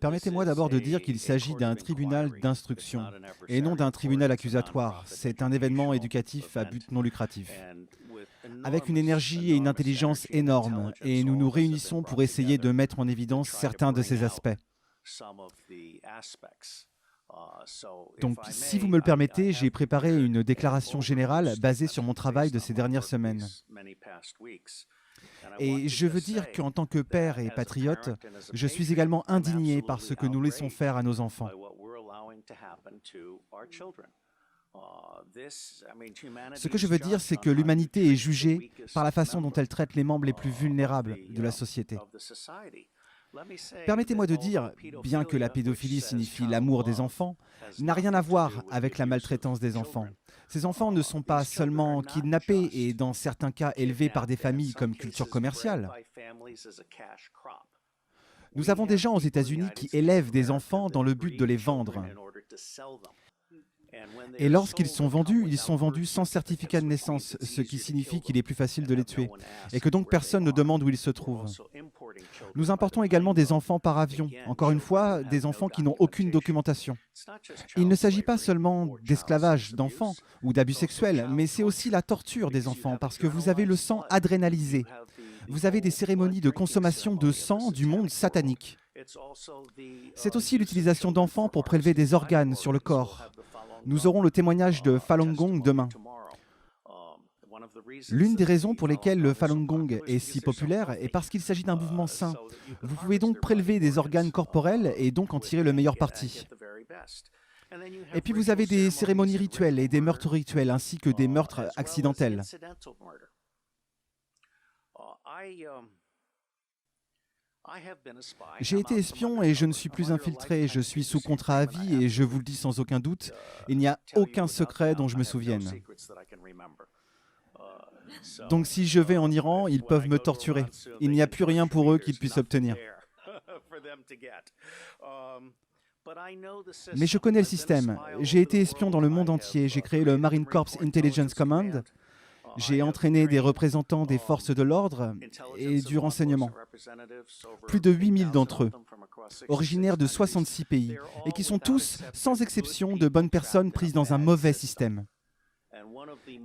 Permettez-moi d'abord de dire qu'il s'agit d'un tribunal d'instruction et non d'un tribunal accusatoire. C'est un événement éducatif à but non lucratif, avec une énergie et une intelligence énormes, et nous nous réunissons pour essayer de mettre en évidence certains de ces aspects. Donc, si vous me le permettez, j'ai préparé une déclaration générale basée sur mon travail de ces dernières semaines. Et je veux dire qu'en tant que père et patriote, je suis également indigné par ce que nous laissons faire à nos enfants. Ce que je veux dire, c'est que l'humanité est jugée par la façon dont elle traite les membres les plus vulnérables de la société. Permettez-moi de dire, bien que la pédophilie signifie l'amour des enfants, n'a rien à voir avec la maltraitance des enfants. Ces enfants ne sont pas seulement kidnappés et dans certains cas élevés par des familles comme culture commerciale. Nous avons des gens aux États-Unis qui élèvent des enfants dans le but de les vendre. Et lorsqu'ils sont vendus, ils sont vendus sans certificat de naissance, ce qui signifie qu'il est plus facile de les tuer, et que donc personne ne demande où ils se trouvent. Nous importons également des enfants par avion, encore une fois, des enfants qui n'ont aucune documentation. Il ne s'agit pas seulement d'esclavage d'enfants ou d'abus sexuels, mais c'est aussi la torture des enfants, parce que vous avez le sang adrénalisé. Vous avez des cérémonies de consommation de sang du monde satanique. C'est aussi l'utilisation d'enfants pour prélever des organes sur le corps. Nous aurons le témoignage de Falun Gong demain. L'une des raisons pour lesquelles le Falun Gong est si populaire est parce qu'il s'agit d'un mouvement sain. Vous pouvez donc prélever des organes corporels et donc en tirer le meilleur parti. Et puis vous avez des cérémonies rituelles et des meurtres rituels ainsi que des meurtres accidentels. J'ai été espion et je ne suis plus infiltré. Je suis sous contrat à vie et je vous le dis sans aucun doute, il n'y a aucun secret dont je me souvienne. Donc si je vais en Iran, ils peuvent me torturer. Il n'y a plus rien pour eux qu'ils puissent obtenir. Mais je connais le système. J'ai été espion dans le monde entier. J'ai créé le Marine Corps Intelligence Command. J'ai entraîné des représentants des forces de l'ordre et du renseignement. Plus de 8000 d'entre eux, originaires de 66 pays, et qui sont tous, sans exception, de bonnes personnes prises dans un mauvais système.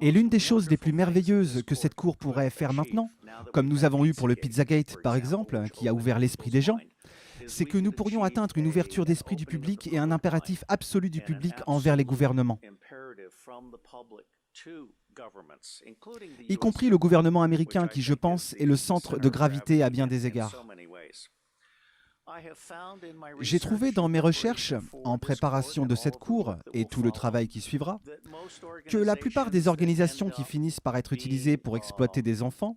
Et l'une des choses les plus merveilleuses que cette cour pourrait faire maintenant, comme nous avons eu pour le Pizzagate par exemple, qui a ouvert l'esprit des gens, c'est que nous pourrions atteindre une ouverture d'esprit du public et un impératif absolu du public envers les gouvernements, y compris le gouvernement américain qui, je pense, est le centre de gravité à bien des égards. J'ai trouvé dans mes recherches, en préparation de cette cour et tout le travail qui suivra, que la plupart des organisations qui finissent par être utilisées pour exploiter des enfants,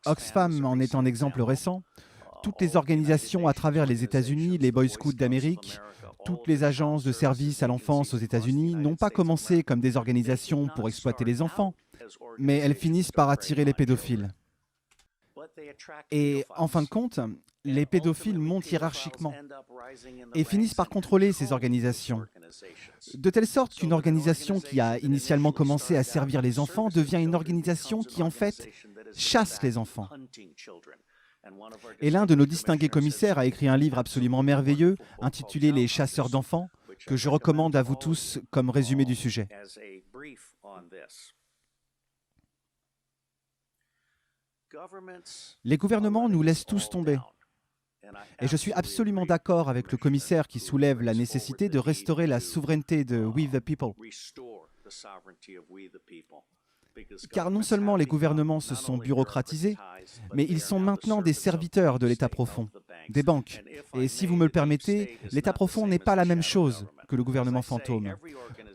Oxfam en est un exemple récent, toutes les organisations à travers les États-Unis, les Boy Scouts d'Amérique, toutes les agences de services à l'enfance aux États-Unis n'ont pas commencé comme des organisations pour exploiter les enfants, mais elles finissent par attirer les pédophiles. Et en fin de compte, les pédophiles montent hiérarchiquement et finissent par contrôler ces organisations. De telle sorte qu'une organisation qui a initialement commencé à servir les enfants devient une organisation qui en fait chasse les enfants. Et l'un de nos distingués commissaires a écrit un livre absolument merveilleux intitulé « Les chasseurs d'enfants » que je recommande à vous tous comme résumé du sujet. Les gouvernements nous laissent tous tomber. Et je suis absolument d'accord avec le commissaire qui soulève la nécessité de restaurer la souveraineté de We the People. Car non seulement les gouvernements se sont bureaucratisés, mais ils sont maintenant des serviteurs de l'État profond, des banques. Et si vous me le permettez, l'État profond n'est pas la même chose que le gouvernement fantôme.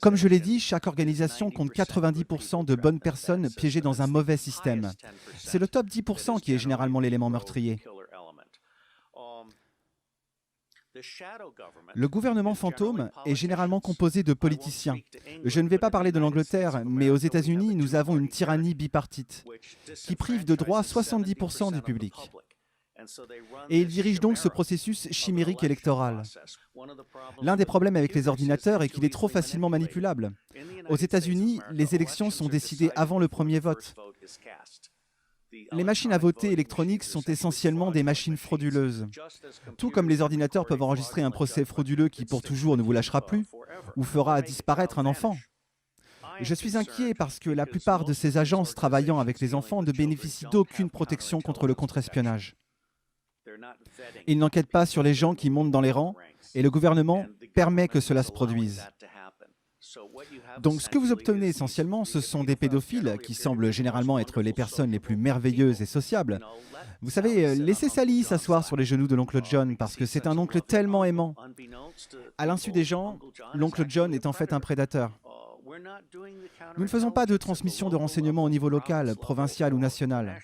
Comme je l'ai dit, chaque organisation compte 90% de bonnes personnes piégées dans un mauvais système. C'est le top 10% qui est généralement l'élément meurtrier. Le gouvernement fantôme est généralement composé de politiciens. Je ne vais pas parler de l'Angleterre, mais aux États-Unis, nous avons une tyrannie bipartite qui prive de droits 70% du public. Et ils dirigent donc ce processus chimérique électoral. L'un des problèmes avec les ordinateurs est qu'il est trop facilement manipulable. Aux États-Unis, les élections sont décidées avant le premier vote. Les machines à voter électroniques sont essentiellement des machines frauduleuses. Tout comme les ordinateurs peuvent enregistrer un procès frauduleux qui pour toujours ne vous lâchera plus ou fera disparaître un enfant. Je suis inquiet parce que la plupart de ces agences travaillant avec les enfants ne bénéficient d'aucune protection contre le contre-espionnage. Ils n'enquêtent pas sur les gens qui montent dans les rangs et le gouvernement permet que cela se produise. Donc ce que vous obtenez essentiellement, ce sont des pédophiles qui semblent généralement être les personnes les plus merveilleuses et sociables. Vous savez, laissez Sally s'asseoir sur les genoux de l'oncle John parce que c'est un oncle tellement aimant. À l'insu des gens, l'oncle John est en fait un prédateur. Nous ne faisons pas de transmission de renseignements au niveau local, provincial ou national.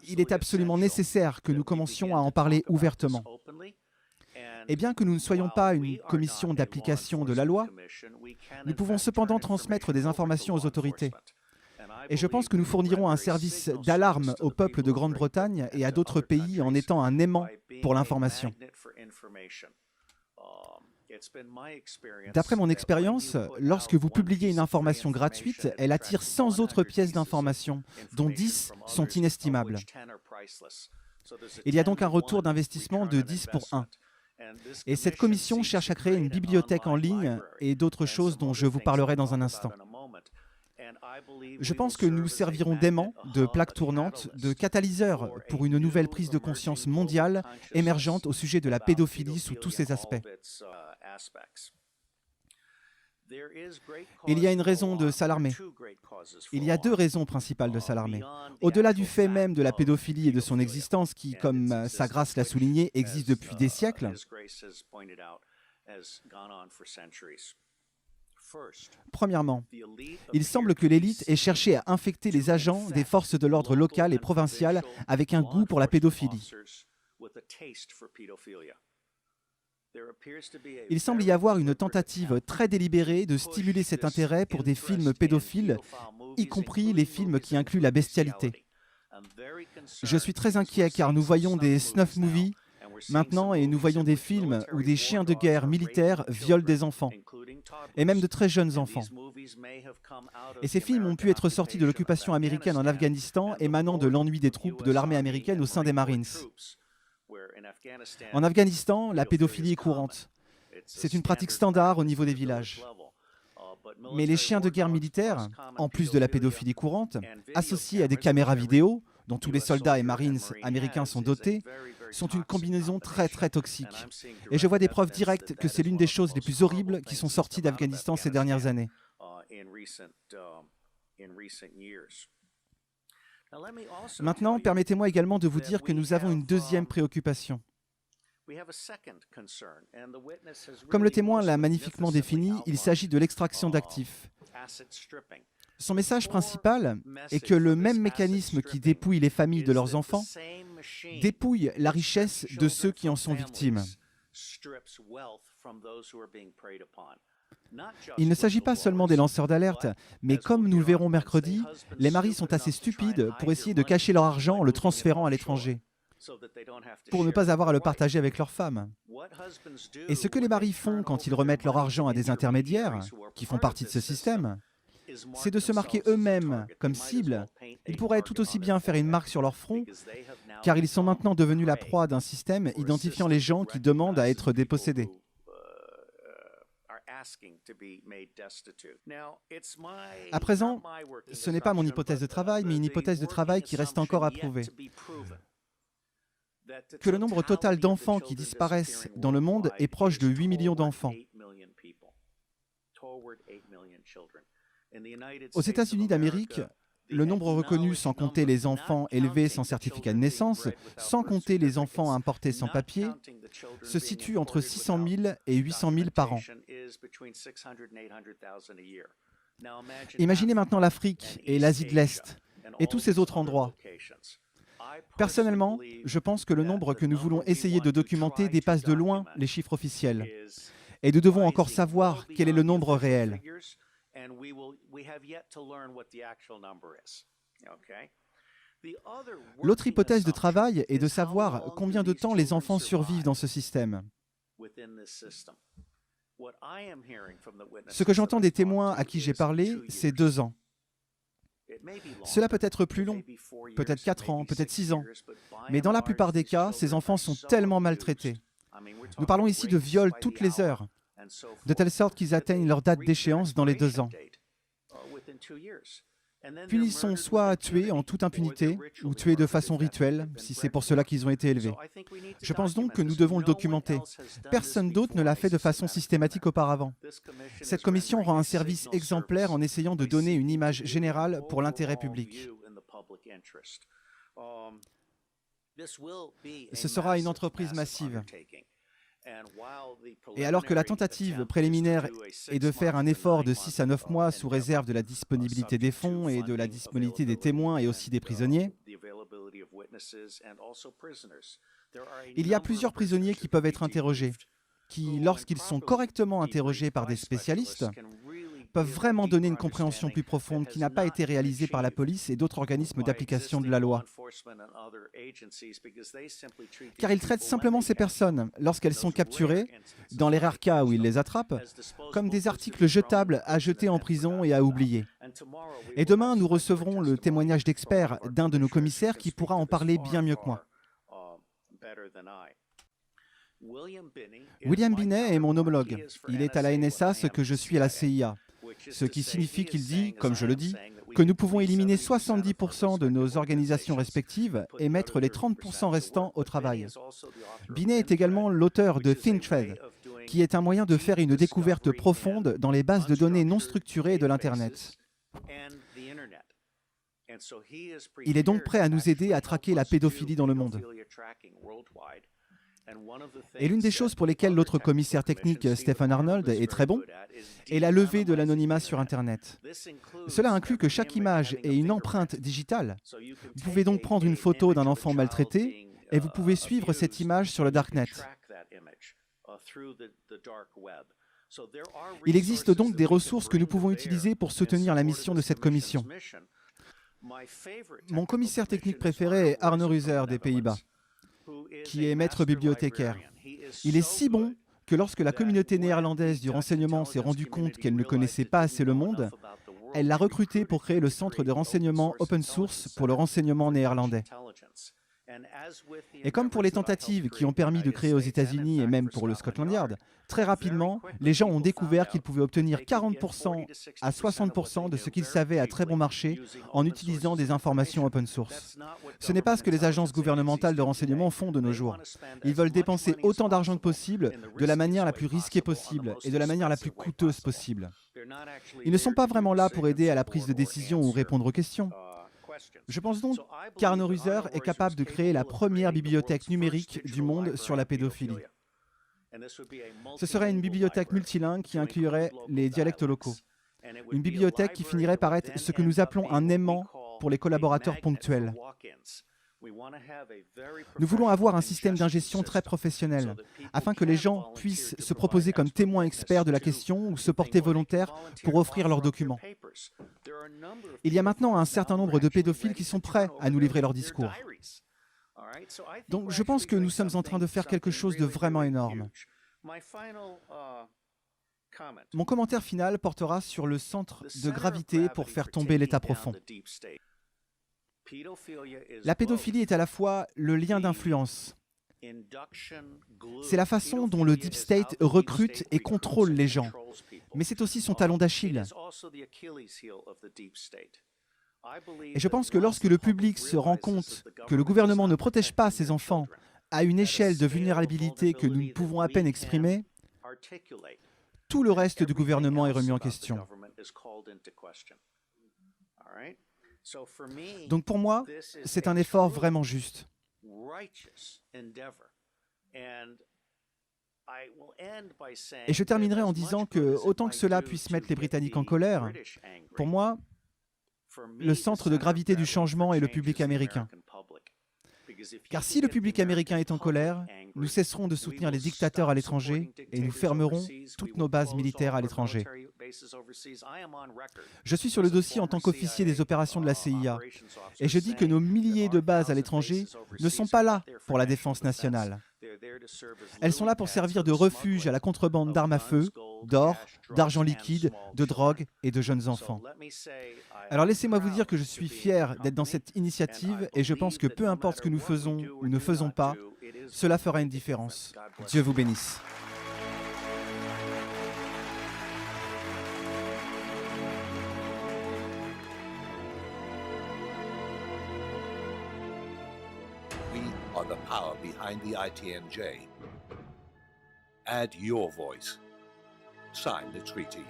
Il est absolument nécessaire que nous commencions à en parler ouvertement. Et bien que nous ne soyons pas une commission d'application de la loi, nous pouvons cependant transmettre des informations aux autorités. Et je pense que nous fournirons un service d'alarme au peuple de Grande-Bretagne et à d'autres pays en étant un aimant pour l'information. D'après mon expérience, lorsque vous publiez une information gratuite, elle attire 100 autres pièces d'information, dont 10 sont inestimables. Il y a donc un retour d'investissement de 10 pour 1. Et cette commission cherche à créer une bibliothèque en ligne et d'autres choses dont je vous parlerai dans un instant. Je pense que nous servirons d'aimants, de plaques tournantes, de catalyseurs pour une nouvelle prise de conscience mondiale émergente au sujet de la pédophilie sous tous ses aspects. Il y a une raison de s'alarmer. Il y a deux raisons principales de s'alarmer. Au-delà du fait même de la pédophilie et de son existence qui, comme Sa Grâce l'a souligné, existe depuis des siècles, premièrement, il semble que l'élite ait cherché à infecter les agents des forces de l'ordre locales et provinciales avec un goût pour la pédophilie. Il semble y avoir une tentative très délibérée de stimuler cet intérêt pour des films pédophiles, y compris les films qui incluent la bestialité. Je suis très inquiet car nous voyons des snuff movies maintenant et nous voyons des films où des chiens de guerre militaires violent des enfants, et même de très jeunes enfants. Et ces films ont pu être sortis de l'occupation américaine en Afghanistan, émanant de l'ennui des troupes de l'armée américaine au sein des Marines. En Afghanistan, la pédophilie est courante. C'est une pratique standard au niveau des villages. Mais les chiens de guerre militaires, en plus de la pédophilie courante, associés à des caméras vidéo, dont tous les soldats et marines américains sont dotés, sont une combinaison très très toxique. Et je vois des preuves directes que c'est l'une des choses les plus horribles qui sont sorties d'Afghanistan ces dernières années. Maintenant, permettez-moi également de vous dire que nous avons une deuxième préoccupation. Comme le témoin l'a magnifiquement défini, il s'agit de l'extraction d'actifs. Son message principal est que le même mécanisme qui dépouille les familles de leurs enfants dépouille la richesse de ceux qui en sont victimes. Il ne s'agit pas seulement des lanceurs d'alerte, mais comme nous le verrons mercredi, les maris sont assez stupides pour essayer de cacher leur argent en le transférant à l'étranger, pour ne pas avoir à le partager avec leurs femmes. Et ce que les maris font quand ils remettent leur argent à des intermédiaires, qui font partie de ce système, c'est de se marquer eux-mêmes comme cible. Ils pourraient tout aussi bien faire une marque sur leur front, car ils sont maintenant devenus la proie d'un système identifiant les gens qui demandent à être dépossédés. À présent, ce n'est pas mon hypothèse de travail, mais une hypothèse de travail qui reste encore à prouver. Que le nombre total d'enfants qui disparaissent dans le monde est proche de 8 millions d'enfants. Aux États-Unis d'Amérique, le nombre reconnu sans compter les enfants élevés sans certificat de naissance, sans compter les enfants importés sans papier, se situe entre 600 000 et 800 000 par an. Imaginez maintenant l'Afrique et l'Asie de l'Est et tous ces autres endroits. Personnellement, je pense que le nombre que nous voulons essayer de documenter dépasse de loin les chiffres officiels. Et nous devons encore savoir quel est le nombre réel. L'autre hypothèse de travail est de savoir combien de temps les enfants survivent dans ce système. Ce que j'entends des témoins à qui j'ai parlé, c'est 2 ans. Cela peut être plus long, peut-être 4 ans, peut-être 6 ans. Mais dans la plupart des cas, ces enfants sont tellement maltraités. Nous parlons ici de viols toutes les heures, de telle sorte qu'ils atteignent leur date d'échéance dans les 2 ans. Puis ils sont soit tués en toute impunité, ou tués de façon rituelle, si c'est pour cela qu'ils ont été élevés. Je pense donc que nous devons le documenter. Personne d'autre ne l'a fait de façon systématique auparavant. Cette commission rend un service exemplaire en essayant de donner une image générale pour l'intérêt public. Ce sera une entreprise massive. Et alors que la tentative préliminaire est de faire un effort de 6 à 9 mois sous réserve de la disponibilité des fonds et de la disponibilité des témoins et aussi des prisonniers, il y a plusieurs prisonniers qui peuvent être interrogés, qui, lorsqu'ils sont correctement interrogés par des spécialistes, peuvent vraiment donner une compréhension plus profonde qui n'a pas été réalisée par la police et d'autres organismes d'application de la loi. Car ils traitent simplement ces personnes, lorsqu'elles sont capturées, dans les rares cas où ils les attrapent, comme des articles jetables à jeter en prison et à oublier. Et demain, nous recevrons le témoignage d'experts d'un de nos commissaires qui pourra en parler bien mieux que moi. William Binet est mon homologue. Il est à la NSA ce que je suis à la CIA. Ce qui signifie qu'il dit, comme je le dis, que nous pouvons éliminer 70% de nos organisations respectives et mettre les 30% restants au travail. Binet est également l'auteur de ThinThread, qui est un moyen de faire une découverte profonde dans les bases de données non structurées de l'Internet. Il est donc prêt à nous aider à traquer la pédophilie dans le monde. Et l'une des choses pour lesquelles l'autre commissaire technique, Stephen Arnold, est très bon, est la levée de l'anonymat sur Internet. Cela inclut que chaque image ait une empreinte digitale. Vous pouvez donc prendre une photo d'un enfant maltraité et vous pouvez suivre cette image sur le Darknet. Il existe donc des ressources que nous pouvons utiliser pour soutenir la mission de cette commission. Mon commissaire technique préféré est Arno Ruser des Pays-Bas, qui est maître bibliothécaire. Il est si bon que lorsque la communauté néerlandaise du renseignement s'est rendue compte qu'elle ne connaissait pas assez le monde, elle l'a recruté pour créer le centre de renseignement open source pour le renseignement néerlandais. Et comme pour les tentatives qui ont permis de créer aux États-Unis et même pour le Scotland Yard, très rapidement, les gens ont découvert qu'ils pouvaient obtenir 40% à 60% de ce qu'ils savaient à très bon marché en utilisant des informations open source. Ce n'est pas ce que les agences gouvernementales de renseignement font de nos jours. Ils veulent dépenser autant d'argent que possible, de la manière la plus risquée possible et de la manière la plus coûteuse possible. Ils ne sont pas vraiment là pour aider à la prise de décision ou répondre aux questions. Je pense donc qu'Arno Ruser est capable de créer la première bibliothèque numérique du monde sur la pédophilie. Ce serait une bibliothèque multilingue qui inclurait les dialectes locaux. Une bibliothèque qui finirait par être ce que nous appelons un aimant pour les collaborateurs ponctuels. Nous voulons avoir un système d'ingestion très professionnel, afin que les gens puissent se proposer comme témoins experts de la question ou se porter volontaires pour offrir leurs documents. Il y a maintenant un certain nombre de pédophiles qui sont prêts à nous livrer leurs discours. Donc je pense que nous sommes en train de faire quelque chose de vraiment énorme. Mon commentaire final portera sur le centre de gravité pour faire tomber l'état profond. La pédophilie est à la fois le lien d'influence. C'est la façon dont le Deep State recrute et contrôle les gens. Mais c'est aussi son talon d'Achille. Et je pense que lorsque le public se rend compte que le gouvernement ne protège pas ses enfants à une échelle de vulnérabilité que nous pouvons à peine exprimer, tout le reste du gouvernement est remis en question. Donc pour moi, c'est un effort vraiment juste. Et je terminerai en disant que, autant que cela puisse mettre les Britanniques en colère, pour moi, le centre de gravité du changement est le public américain. Car si le public américain est en colère, nous cesserons de soutenir les dictateurs à l'étranger et nous fermerons toutes nos bases militaires à l'étranger. Je suis sur le dossier en tant qu'officier des opérations de la CIA et je dis que nos milliers de bases à l'étranger ne sont pas là pour la défense nationale. Elles sont là pour servir de refuge à la contrebande d'armes à feu, d'or, d'argent liquide, de drogue et de jeunes enfants. Alors laissez-moi vous dire que je suis fier d'être dans cette initiative et je pense que peu importe ce que nous faisons ou ne faisons pas, cela fera une différence. Dieu vous bénisse. We are the power behind the ITNJ. Add your voice. Sign the treaty.